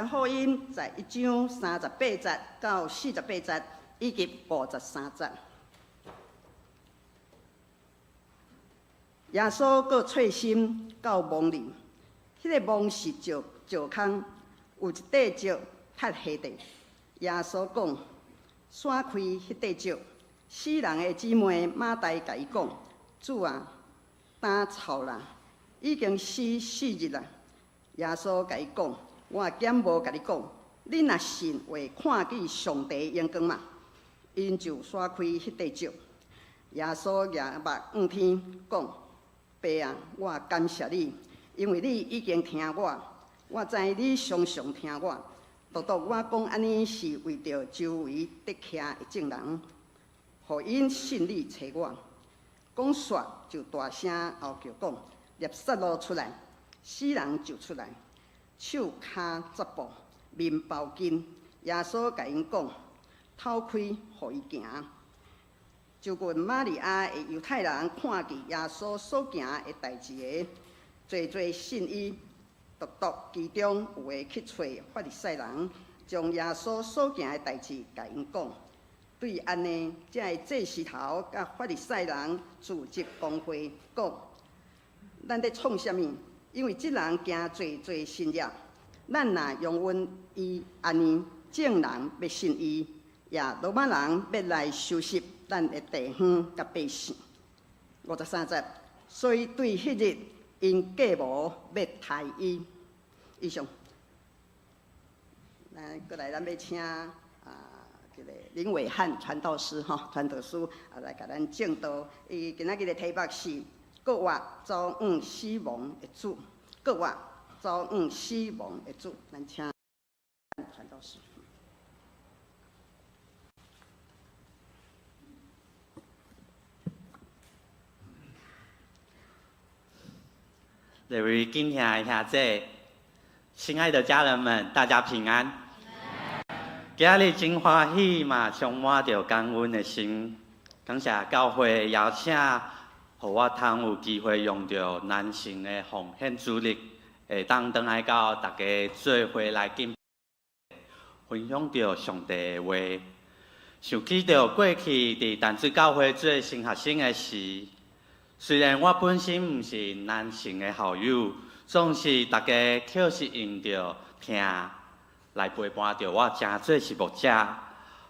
福音在1章38节到48节以及53节。耶稣阁揣心到墓里，迄个墓是石坑，有一块石塌下地。耶稣讲，闪开迄块石。死人的姊妹马大甲伊讲：主啊，担操啦，已经死4日啦。耶稣甲伊讲：我减无甲你讲，你若信会看见上帝阳光嘛？因就闪开迄块石。耶稣举目望天讲：爸啊，我感谢你，因为你已经听我。我知你常常听我。独独我讲安尼是为着周围得徛的众人，互因信你找我。讲煞就大声吼叫讲：列撒路出来！死人就出来，手骹十步，面包筋。耶稣甲因讲：透开，互伊行。就阮玛利亚的犹太人看见耶稣所行的代志个，侪侪信伊。独独其中有个去找法利赛人，将耶稣所行的代志甲因讲。对安尼，这个祭司头甲法利赛人组织公会，讲：咱咧创啥物？因为即人行侪侪新约，咱若用阮伊安尼，众人要信伊，也罗马人要来收拾咱的地方甲百姓。53节，所以对迄日，因计谋要杀伊。以上，过来咱要请这个林伟汉传道师传道师来甲咱正道。伊今仔日的题目是“国外遭遇死亡的主”，国外遭遇死亡的主。咱请传道师。各位敬爱的兄姐，亲爱的家人们，大家平安。今日真欢喜嘛，充满着感恩的心。感谢教会邀请，互我通有机会用着咱神的奉献主力，会当转来到大家做伙来敬分享着上帝的话。想起着过去伫淡水教会做新学生的时，虽然我本身毋是咱神的好友，总是大家确实用着听来陪伴着我，真做是牧者，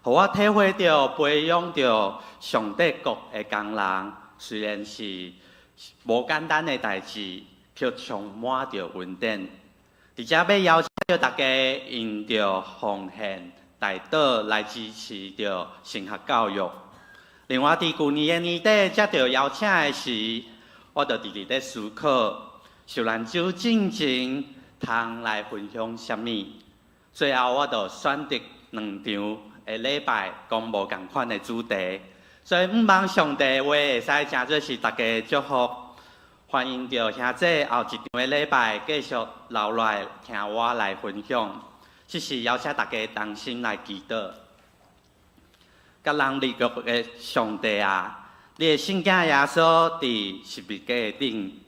互我体会着培养着上帝国的工人，虽然是无简单的代志，却充满着恩典。而且要邀请着大家用着奉献大道来支持着神学教育。另外，伫去年的年底接到邀请的时，我就直直咧思考，受咱主进前通来分享啥物。最后，我就选择2场的礼拜，讲无共款的主题。所以，毋望上帝话会使真做是大家祝福。欢迎着兄姐后1场的礼拜继续留来听我来分享。即是邀请大家同心来祈祷。甲人立国的上帝啊，你的圣子耶稣伫十字架顶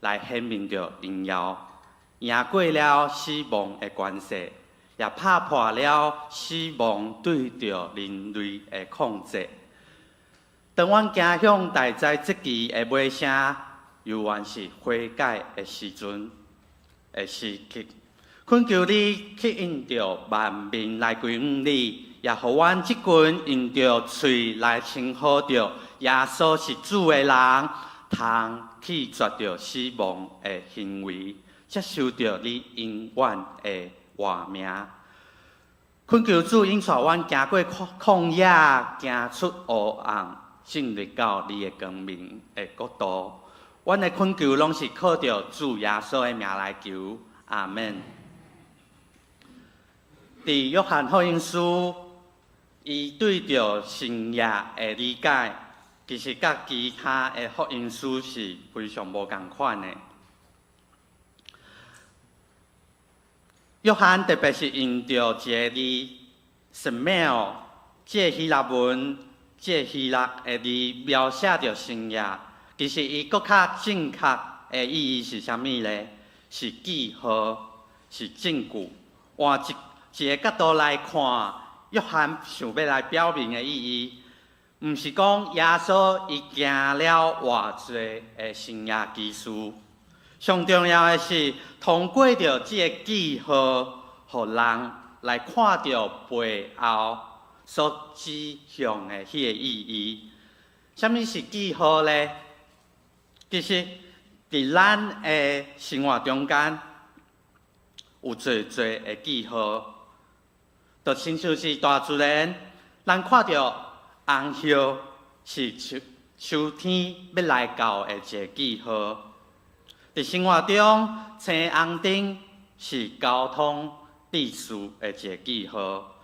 来显明着荣耀，赢过了死亡的关系，也拍破了死亡对着人类的控制。当阮走向大灾这期的尾声，犹原是悔改的时阵的时刻，恳求你去引着万民来归向你。也互阮即群用着嘴来称呼着耶稣是主的人，通拒绝着死亡的行为，接受着你永远的活命。恳求主引带阮行过旷野，行出黑暗，进入到你的光明的国度。阮的恳求拢是靠着主耶稣的名来求，阿门。伫约翰福音书。伊对着新约的理解，其实甲其他的福音书是非常无共款的。约翰特别是用着一个字 smell， 这希腊文，这希腊的字描写着新约，其实伊搁较正确的意义是啥物呢？是记号，是证据，换一个角度来看，约翰想要来表明的意义，毋是讲耶稣伊行了偌济的生涯奇事，上重要的是通过着这个记号，互人来看到背后所指向的迄个意义。什么是记号呢？其实，伫咱的生活中间，有侪的记号，就亲像是大自然，咱看到红叶是秋天要来到的一个记号。伫生活中，青红灯是交通秩序的一个记号。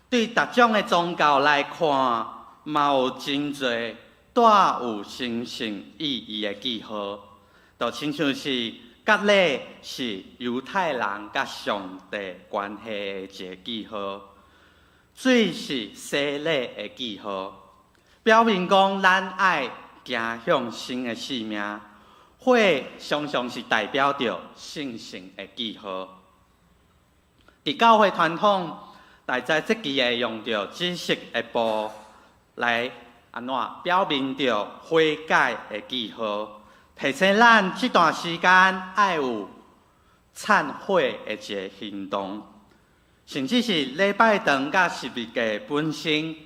对各种的宗教来看，嘛有真侪带有神圣意义的记号，就亲像是割礼是犹太人甲上帝关系的一个记号，水是洗礼的记号，表明讲咱爱行向新的生命。火常常是代表着圣性的记号。伫教会传统，大家即期会用着紫色的布来表明着悔改的记号，提醒咱这段时间爱有忏悔的一个行动，甚至是礼拜堂甲十字架本身，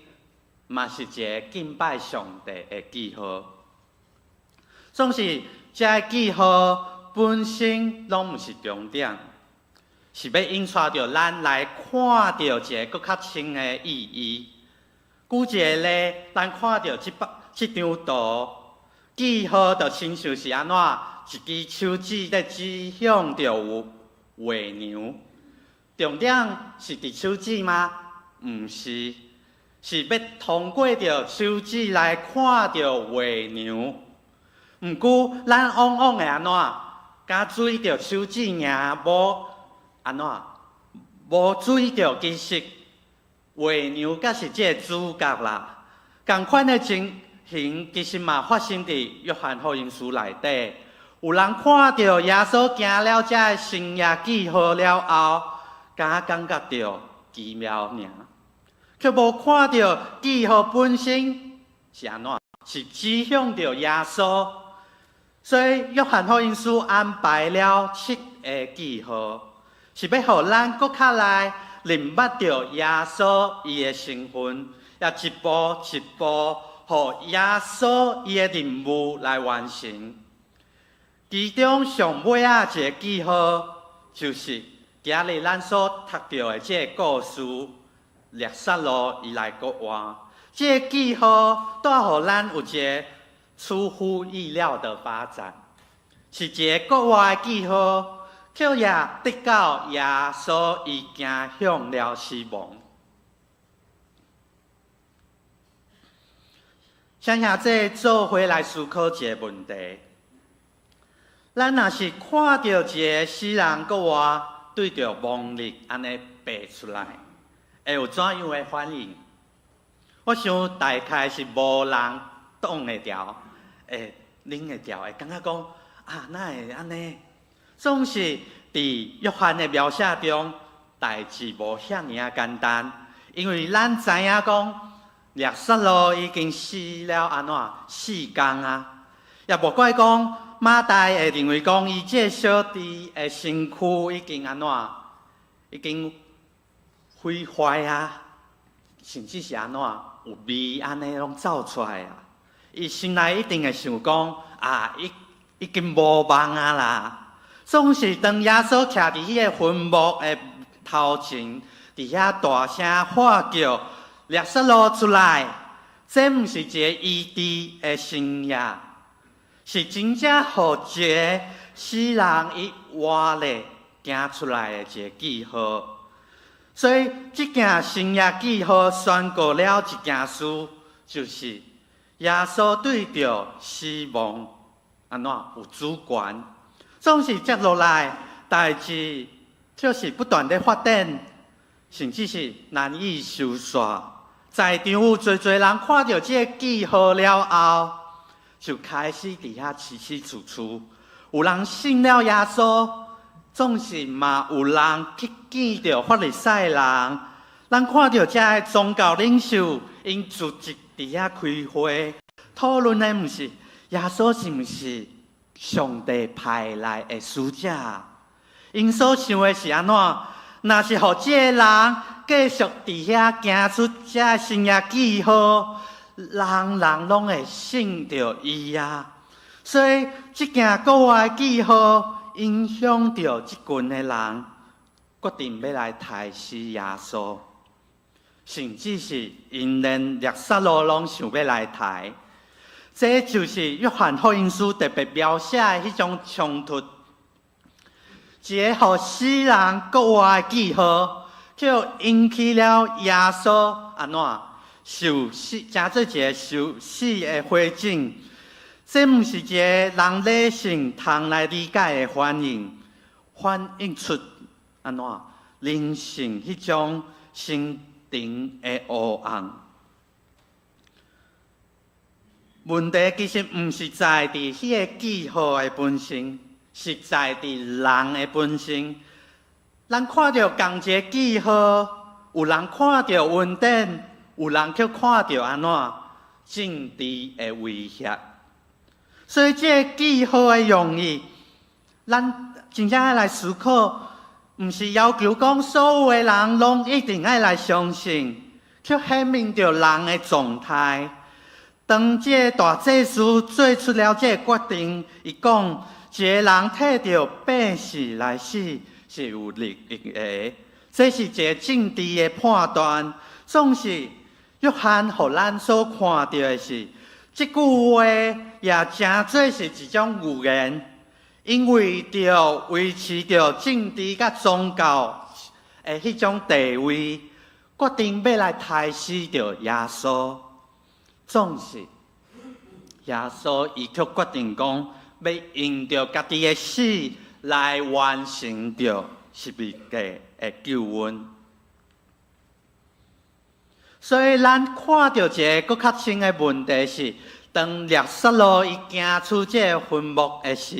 嘛是一个敬拜上帝的记号。总是这个记号本身拢毋是重点，是要引带着咱来看到一个更较深的意义。举一个例，咱看到这张图，记号就亲像是一支手指在指向着月娘。重点是伫手指吗？毋是，是要通过着手指来看到月娘。毋过，咱往往会敢注意到手指尔，无注意到其实月娘才是这个主角啦。同款的情形其实嘛发生伫约翰福音书内底，有人看到耶稣行了这个生涯记号了后，敢感觉到奇妙尔，却无看到记号本身是是指向着耶稣。所以，约翰福音书安排了7个记号，是要互咱搁较来认捌着耶稣伊的身份，也一步一步，互耶稣伊的任务来完成。其中上尾一个记号，就是今日咱所读到的这个故事，列撒罗伊来国活。这个记号带互咱有一个出乎意料的发展，是一个国外的记号，却也得到耶稣伊行向了死亡。想想这做回来思考一个问题：咱若是看到一个死人国外对着亡历安尼爬出来，会有怎样的反应？我想大概是无人挡会牢。拎会掉，会感觉讲哪会安尼？总是伫约翰的描写中，代志无遐尔简单，因为咱知影讲，列撒罗已经死了4天啊，也无怪讲马代会认为讲伊这小弟的身躯已经已经毁坏啊，甚至是有味安尼拢走出来啊。伊心内一定会想讲已经无望啊啦！总是当耶稣徛伫迄个坟墓的头前，伫遐大声喊叫列撒罗出来，这毋是一个医治的生涯，是真正互一个死人伊活咧行出来的一个记号。所以，这件生涯记号宣告了一件事，就是耶稣对着死亡有主权，总是接落来代志就是不断的发展，甚至是难以收煞。在场有侪人看到这个记号了后，就开始伫遐起起楚楚，有人信了耶稣，总是嘛有人去见着法利赛人，咱看到这个宗教领袖因组织伫遐开会，讨论的毋是耶稣是毋是上帝派来的使者，因所想的是安怎？若是互这个人继续伫遐行出这新约记号，人拢会信着伊啊。所以这件国外记号影响着这群的人，决定要来杀死耶稣，甚至是因连列撒罗拢想要来杀。这就是约翰福音书特别描写的迄种冲突，一个互死人国外的记号，就引起了耶稣安怎受死，成做一个受死的火种。这毋是一个人理性通来理解的反应，反映出安怎人性迄种心灵的黑暗。问题其实毋是在伫迄个记号的本身，是在伫人的本身。咱看到同一个记号，有人看到稳定，有人却看到安怎政治的威胁。所以，这个记号的用意，咱真正爱来思考，毋是要求讲所有的人拢一定爱来相信，却显明着人的状态。当这个大祭司做出了这个决定，伊讲一个人摕着百姓来死是有利益的，这是一个政治的判断。总是约翰互咱所看到的是。这句话也真做是一种预言，因为着维持着政治甲宗教的迄种地位，决定要来杀死着耶稣。总是耶稣伊却决定讲，要用着家己的死来完成着十字架的救恩。所以，咱看到一个更较深的问题是，当列撒罗伊行出这个坟墓的时，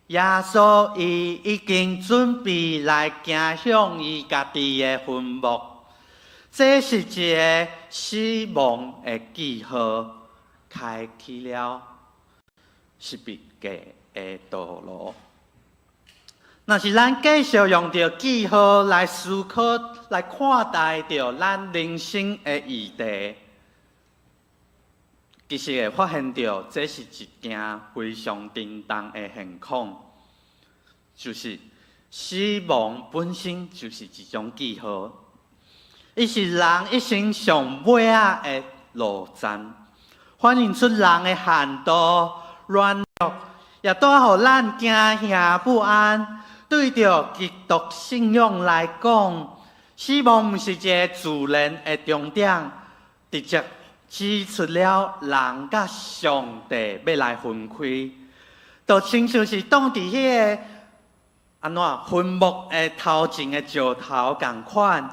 耶稣伊已经准备来行向伊家己的坟墓。这是一个死亡的记号，开启了十字架的道路。若是咱继续用着记号来思考、来看待着咱人生的议题，其实会发现着这是一件非常震动的现况，就是死亡本身就是一种记号，伊是人一生上尾仔的路站，反映出人的限度、软弱，也带互咱惊吓不安。对着基督信仰来讲，死亡毋是一个自然的终点，直接指出了人甲上帝要来分开，就亲像是当伫迄个坟墓的头前的石头共款，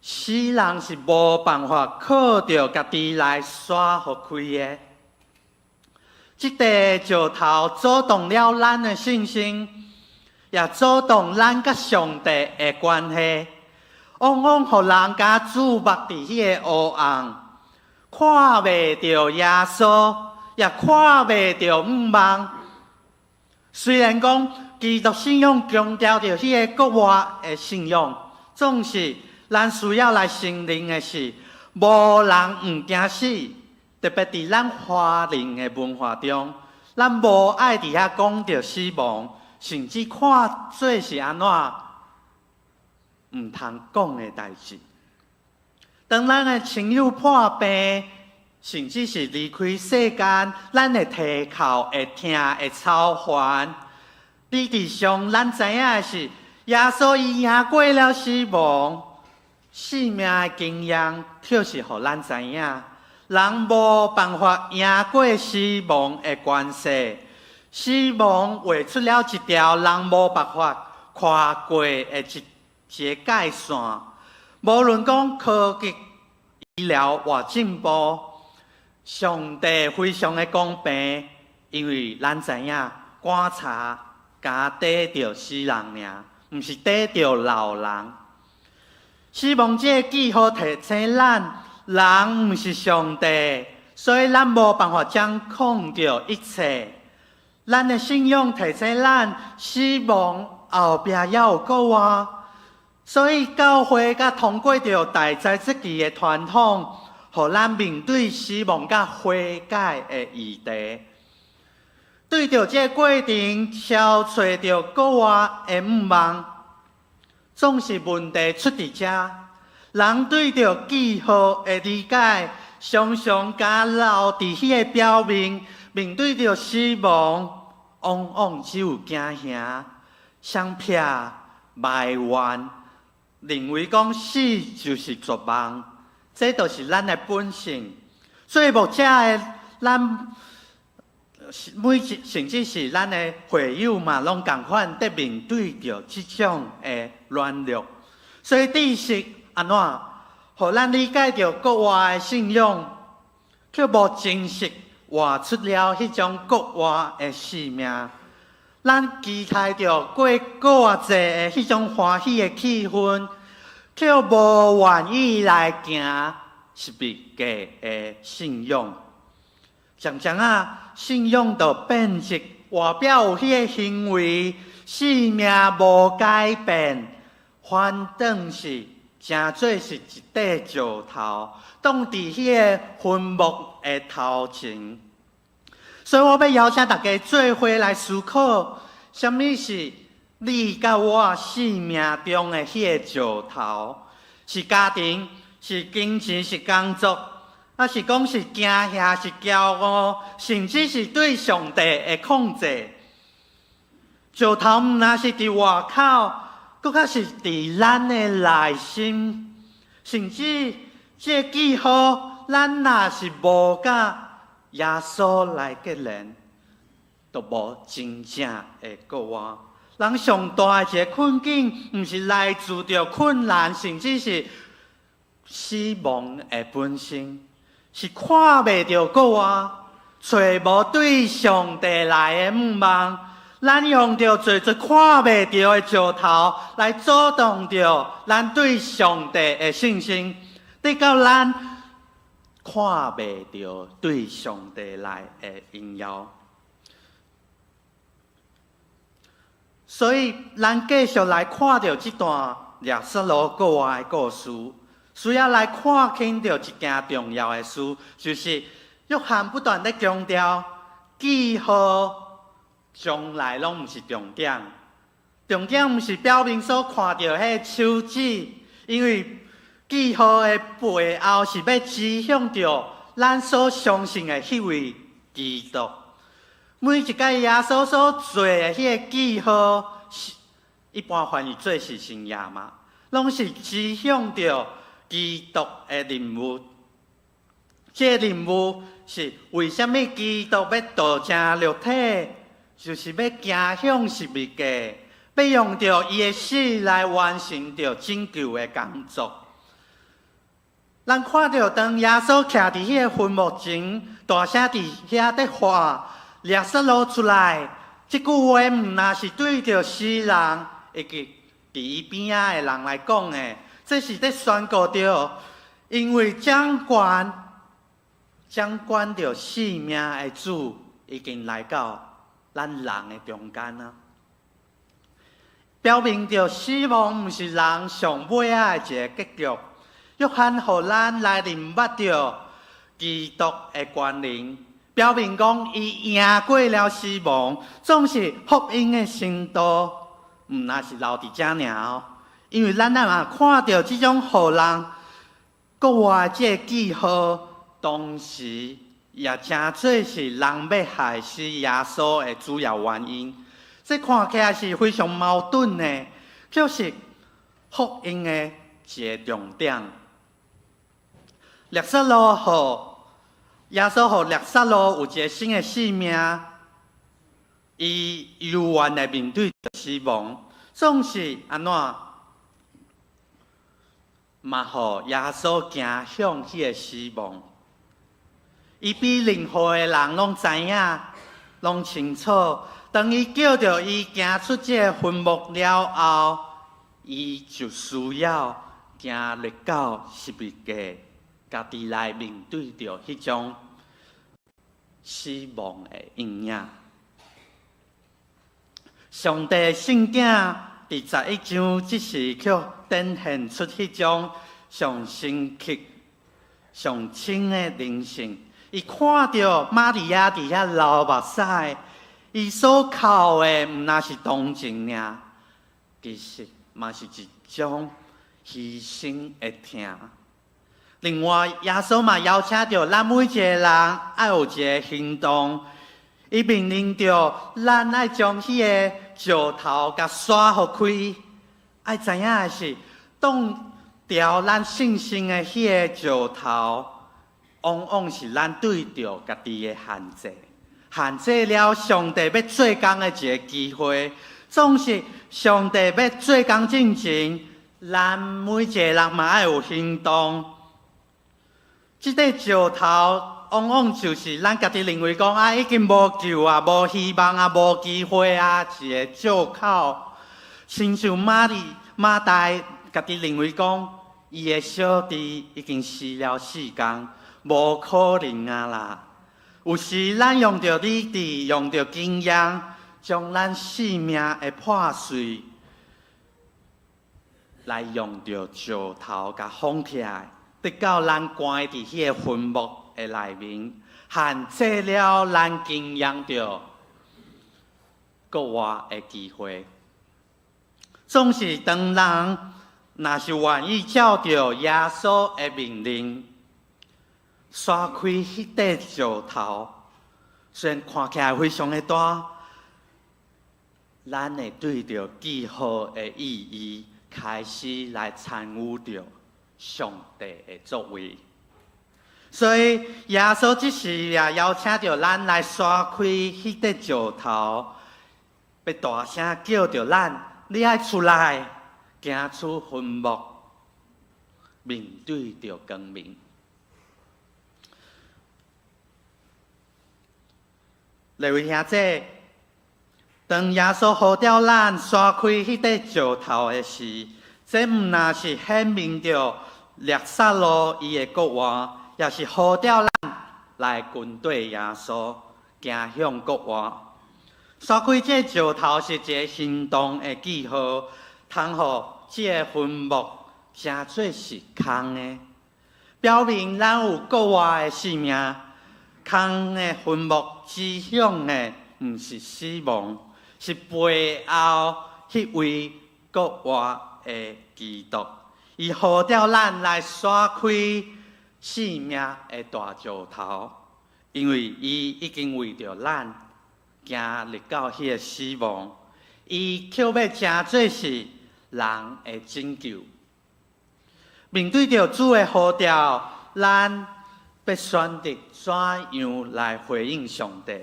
死人是无办法靠着家己来刷互开的。这块石头阻挡了咱的信心。也阻挡咱甲上帝的关系，往往互人家注目伫迄个黑暗，看袂到耶稣，也看袂到五望。虽然讲基督信仰强调着迄个国外的信仰，总是咱需要来承认的是，无人毋惊死，特别伫咱华人的文化中，咱无爱伫遐讲着死亡。甚至看做是安怎毋通讲的代志。当咱的亲友破病，甚至是离开世间，咱会啼哭、会痛、会操烦。理智上，咱知影的是，耶稣伊赢过了死亡，生命的经验就是互咱知影，人无办法赢过死亡的关系。死亡画出了一条人无办法跨过的一个界线。无论讲科技、医疗偌进步，上帝非常的公平，因为咱知影观察甲逮着死人尔，毋是逮着老人。死亡这个记号提醒咱，人毋是上帝，所以咱无办法掌控着一切。咱的信仰提醒咱，死亡后壁还有个活。所以教会甲通过着大灾这期的传统，互咱面对死亡甲悔改的议题。对着这个过程，消除着国外的毋望，总是问题出伫遮。人对着记号的理解，常常甲留伫迄个表面，面对着死亡，往往只有惊吓、相撇、埋怨，认为讲死就是绝望，这就是咱的本性。所以目前的咱。甚至是咱的会友嘛，拢共款在面对着即种的软弱，所以知识安怎，互咱理解着国外的信仰，却无真实活出了迄种国外的使命。咱期待着过偌济的迄种欢喜的气氛，却无愿意来行十字架的信仰。常常信仰就变质，外表有迄个行为，性命无改变，反正是真做是一块石头，挡伫迄个坟墓的头前。所以我要邀请大家做伙来思考，什么是你甲我生命中的迄个石头？是家庭，是金钱，是工作。是讲是惊吓，是骄傲，甚至是对上帝的控制。石头毋那是伫外口，搁较是伫咱的内心。甚至这记号，咱若是无甲耶稣来结连，都无真正的国活。人上大的一个困境，毋是来自着困难，甚至是死亡的本身。是看袂到国外，找无对上帝来的毋望，咱用着做看袂到的石头来阻挡着咱对上帝的信心，得到咱看袂到对上帝来的荣耀。所以，咱继续来看到这段耶稣罗国外的故事。需要来看清到一件重要的事，就是约翰不断地强调，记号从来拢毋是重点，重点毋是表面所看到迄手指，因为记号的背后是要指向着咱所相信的迄位基督。每一个耶稣所做的迄个记号，一般翻译做是生涯嘛，拢是指向着基督的任务，这个任务是为什么基督要道成肉体，就是要行向十字架，要用着伊的死来完成着拯救的工作。咱看到当耶稣徛伫迄个坟墓前，大声伫遐在喊耶稣罗出来，这句话毋那是对着死人，以及伫伊边仔的人来讲的。这是在宣告着，因为掌管着生命的主已经来到咱人的中间啊，表明着死亡毋是人上尾仔的一个结局。约翰互咱来明白着基督的权能，表明讲伊赢过了死亡，总是福音的深度，毋那是留伫遮尔。因为咱也看到这种互人国外这个记号，同时也真做是人要害死耶稣的主要原因。这看起来是非常矛盾的，就是福音的一个重点。耶稣有一个新的生命，伊悠然来面对死亡，总是安怎？嘛，互耶稣行向迄个死亡。伊比任何的人拢知影，拢清楚。当伊叫着伊行出这个坟墓了后，伊就需要行入到十字架，家己来面对着迄种死亡的阴影。上帝的圣子伫11章即时却展现出迄种上深刻、上深的灵性。伊看到玛利亚伫遐流目屎，伊所哭的毋那是同情尔，其实嘛是一种牺牲的痛。另外，耶稣嘛邀请着咱每一个人爱有一个行动，伊命令着咱爱将迄个石头甲刷互开。爱知影的是，挡掉咱信心的迄个石头，往往是咱对着家己的限制。限制了上帝要做工的一个机会，总是上帝要做工进前，咱每一个人嘛爱有行动。这个石头往往就是咱家己认为讲啊，已经无救啊、无希望啊、无机会啊，一个借口。亲像马大家己认为讲，伊的小弟已经死了4天，无可能啊啦。有时咱用着理智，用着经验，将咱性命的破碎，来用着石头甲封起来，直到咱关伫迄个坟墓的内面，限制了咱经验着国外的机会。总是当人若是愿意照着耶稣的命令，刷开迄块石头，虽然看起来非常的大，咱会对着记号的意义开始来参与着上帝的作为。所以耶稣即时也邀请着咱来刷开迄块石头，要大声叫着咱，你爱出来，行出坟墓，面对着光明。各位兄弟，当耶稣呼召咱刷开迄块石头的时，这毋那是显明着掠杀了伊的国外，也是呼召咱来跟对耶稣，行向国外。刷开这石头是一个行动的记号，通互这个坟墓真做是空的，表明咱有国外的性命。空的坟墓指向的毋是死亡，是背后迄位国外的基督。伊呼召咱来刷开生命的大石头，因为伊已经为着咱行入到迄个死亡，伊却要真做是人的拯救。面对着主的呼召，咱要选择怎样来回应上帝？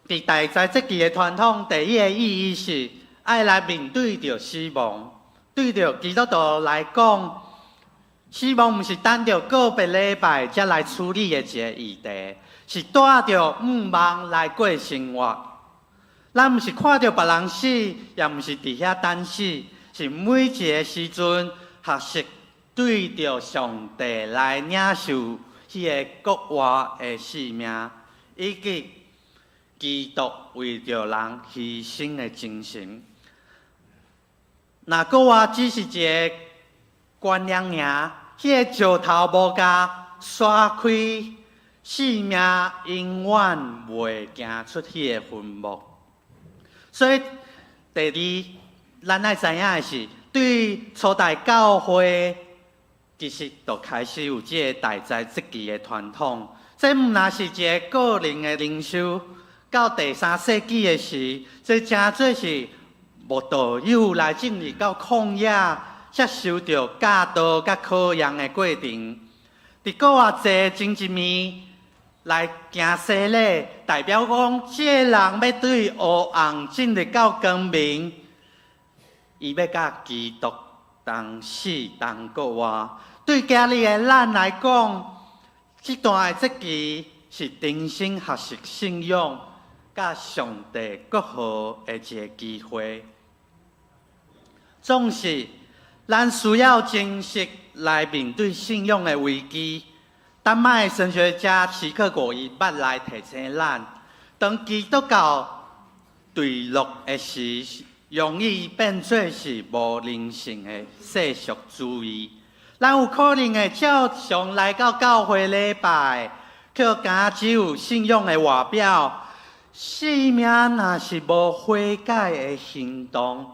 伫大在这期的传统，第一个意义是爱来面对着死亡。对着基督徒来讲，死亡毋是等着个别礼拜才来处理的一个议题，是带着望来过生活。咱毋是看到别人死，也毋是伫遐等死，是每一个时阵学习对着上帝来领受迄个国外的性命，以及基督为着人牺牲的精神。若国外只是一个观念尔，迄个石头无甲刷开，性命永远袂行出迄个坟墓。所以第二，咱爱知影的是，对初代教会，其实就开始有这个大灾节期的传统。这毋那是一个个人的灵修，到第3世纪的时，这真做是无道友来进入到旷野，接受着教导甲考验的过程。伫国外坐前一面来行洗礼，代表讲这个人要对黑暗进入到光明，伊要甲基督同死同国外。对今日的咱来讲，这段的节期是重新学习信仰，甲上帝国好的一个机会。总是，咱需要正式来面对信仰的危机。丹麦神学家齐克果伊捌来提醒咱，当基督教坠落的时，容易变做是无灵性的世俗主义。咱有可能会照常来到教会礼拜，却敢只有信仰的外表，生命若是无悔改的行动，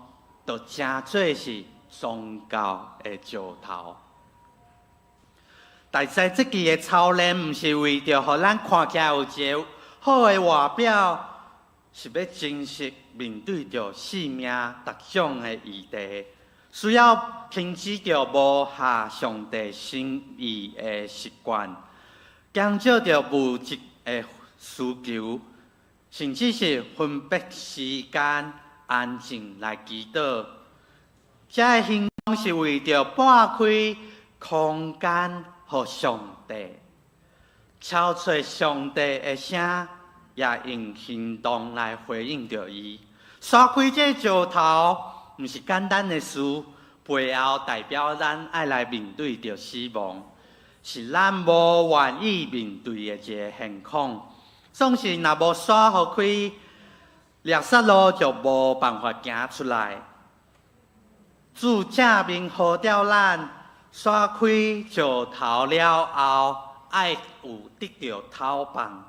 就真做是宗教的石头。但是这期的操练，毋是为着互咱看起来有一个好的外表，是要真实面对着生命各种的议题，需要停止着无合上帝心意的习惯，减少着物质的需求，甚至是分别时间安静来祈祷。这个行动是为着拨开空间。互上帝，超出上帝的声，也用行动来回应着伊。刷开这石头，毋是简单的事，背后代表咱爱来面对着死亡，是咱无愿意面对的一个现况。总是若无刷好开，绿色路就无办法行出来。主正面呼召咱。刷开石头了后，爱有得到透放。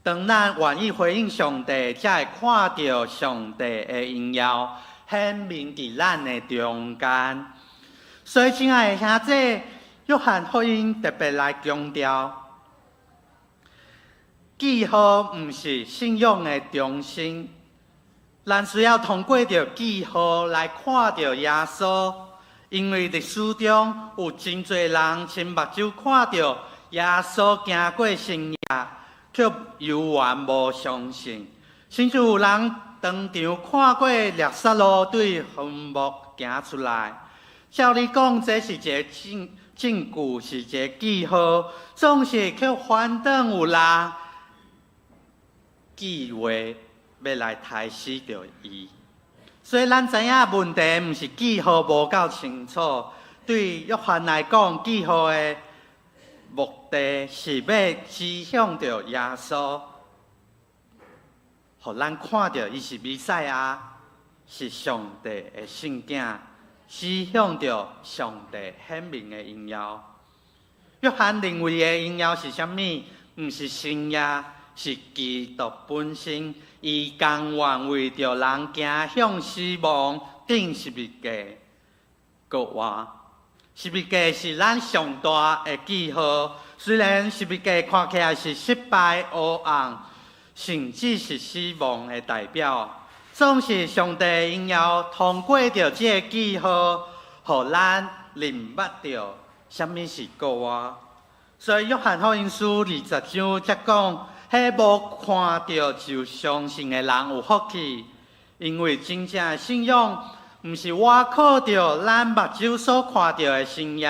当咱愿意回应上帝，才会看到上帝的荣耀显明伫咱的中间。所以，亲爱的兄弟，约翰福音特别来强调，记号毋是信仰的中心，咱需要通过着记号来看到耶稣。因为历史中有真侪人亲目睭看到耶稣行过生业，却犹原无相信。甚至有人当场看过绿色路对坟墓行出来。照你讲，这是一个证据，是一个记号，总是却反倒有人计划要来杀死着伊。所以，咱知影问题毋是记号无够清楚。对约翰来讲，记号的目的是要指向着耶稣，互咱看到伊是弥赛亚，是上帝的圣囝，指向着上帝显明的荣耀。约翰认为的荣耀是啥物？毋是圣业，是基督本身。伊甘愿为着人行向死亡，顶十字架。国话，十字架是咱上大的记号。虽然十字架看起来是失败、黑暗，甚至是死亡的代表，总是上帝荣耀通过着这个记号，互咱明捌着什么是国话。所以约翰福音书20章则讲。迄无看到就相信的人有福气，因为真正的信仰，毋是我靠着咱目睭所看到的生业。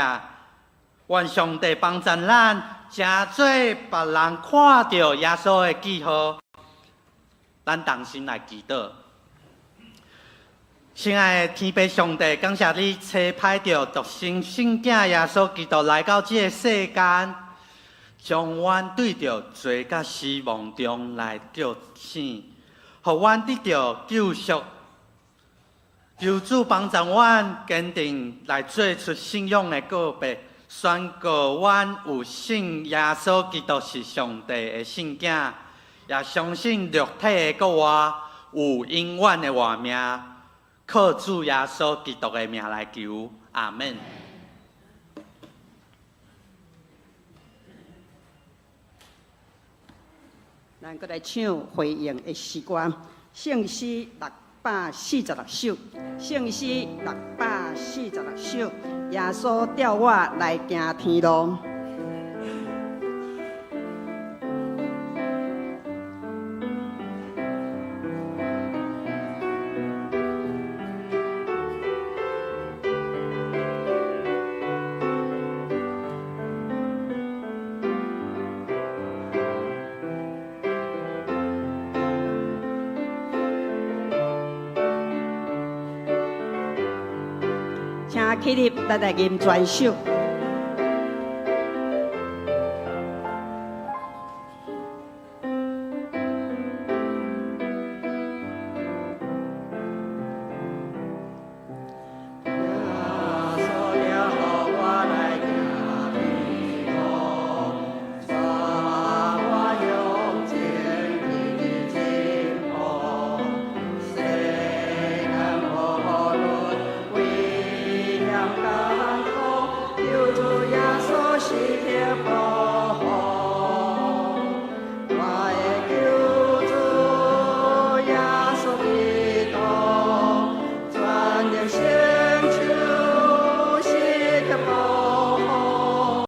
愿上帝帮助咱，真做别人看到耶稣的记号。咱同心来祈祷。亲爱的天父上帝，感谢你差派着独生圣囝耶稣基督来到这个世间。将阮对着罪甲死亡中来叫醒，互阮得到救赎。求主帮助阮坚定来做出信仰的告白，宣告阮有信耶稣基督是上帝的圣囝，也相信肉体的国话有永远的活命。靠主耶稣基督的名来求，阿门。咱搁来唱回应的诗歌，圣诗646首，圣诗646首，耶稣调我来行天路。起立，来吟全首。